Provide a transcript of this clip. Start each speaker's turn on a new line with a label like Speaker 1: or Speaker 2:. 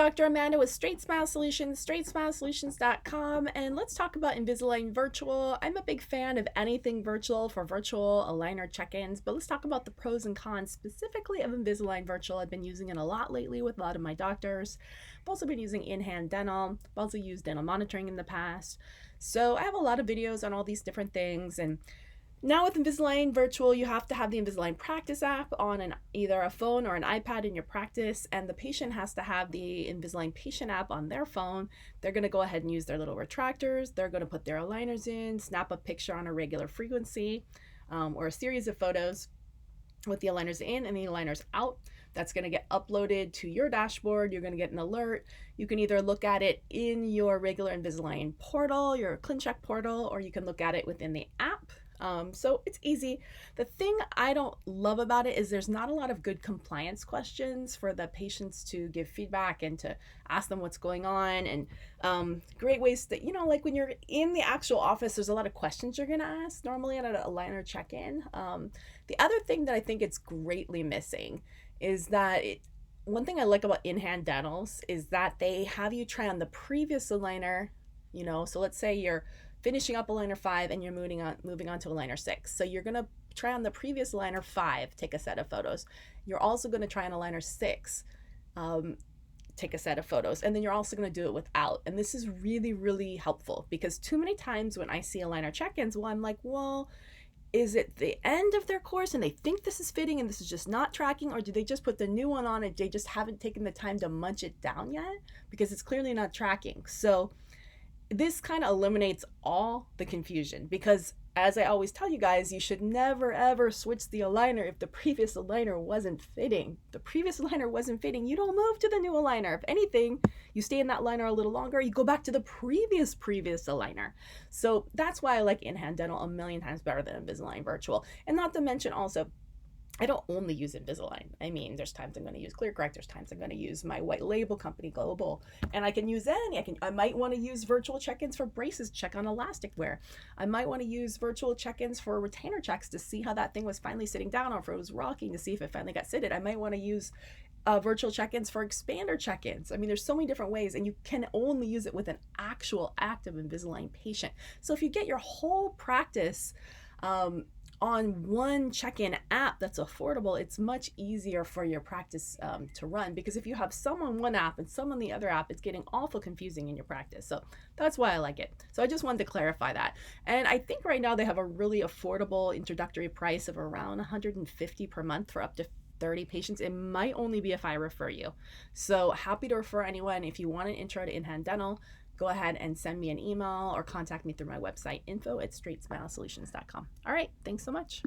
Speaker 1: Dr. Amanda with Straightsmile Solutions, straightsmilesolutions.com, and let's talk about Invisalign Virtual. I'm a big fan of anything virtual for virtual aligner check-ins, but let's talk about the pros and cons specifically of Invisalign Virtual. I've been using it a lot lately with a lot of my doctors. I've also been using in-hand dental. I've also used dental monitoring in the past. So I have a lot of videos on all these different things, and now with Invisalign Virtual, you have to have the Invisalign Practice app on either a phone or an iPad in your practice, and the patient has to have the Invisalign Patient app on their phone. They're going to go ahead and use their little retractors. They're going to put their aligners in, snap a picture on a regular frequency, or a series of photos with the aligners in and the aligners out. That's going to get uploaded to your dashboard. You're going to get an alert. You can either look at it in your regular Invisalign portal, your Clincheck portal, or you can look at it within the app. So it's easy. The thing I don't love about it is there's not a lot of good compliance questions for the patients to give feedback and to ask them what's going on, and great ways that, like when you're in the actual office, there's a lot of questions you're going to ask normally at an aligner check-in. The other thing that I think it's greatly missing is that one thing I like about in-hand dentals is that they have you try on the previous aligner, so let's say you're finishing up aligner 5 and you're moving on to aligner 6. So you're going to try on the previous aligner 5, take a set of photos. You're also going to try on aligner 6, take a set of photos, and then you're also going to do it without. And this is really, really helpful, because too many times when I see aligner check-ins, I'm like, well, is it the end of their course and they think this is fitting and this is just not tracking, or do they just put the new one on and they just haven't taken the time to munch it down yet because it's clearly not tracking? So this kind of eliminates all the confusion, because as I always tell you guys, you should never ever switch the aligner if the previous aligner wasn't fitting. If the previous aligner wasn't fitting, you don't move to the new aligner. If anything, you stay in that aligner a little longer, you go back to the previous aligner. So that's why I like in-hand dental a million times better than Invisalign Virtual. And not to mention also, I don't only use Invisalign. I mean, there's times I'm going to use ClearCorrect. There's times I'm going to use my white label company, Global, and I can use any. I might want to use virtual check-ins for braces, check on elastic wear. I might want to use virtual check-ins for retainer checks to see how that thing was finally sitting down, or if it was rocking to see if it finally got seated. I might want to use virtual check-ins for expander check-ins. I mean, there's so many different ways, and you can only use it with an actual active Invisalign patient. So if you get your whole practice on one check-in app that's affordable, it's much easier for your practice to run, because if you have some on one app and some on the other app, it's getting awful confusing in your practice. So that's why I like it. So I just wanted to clarify that. And I think right now they have a really affordable introductory price of around $150 per month for up to 30 patients. It might only be if I refer you. So happy to refer anyone. If you want an intro to in-hand dental, go ahead and send me an email or contact me through my website, info@straightsmilesolutions.com. All right, thanks so much.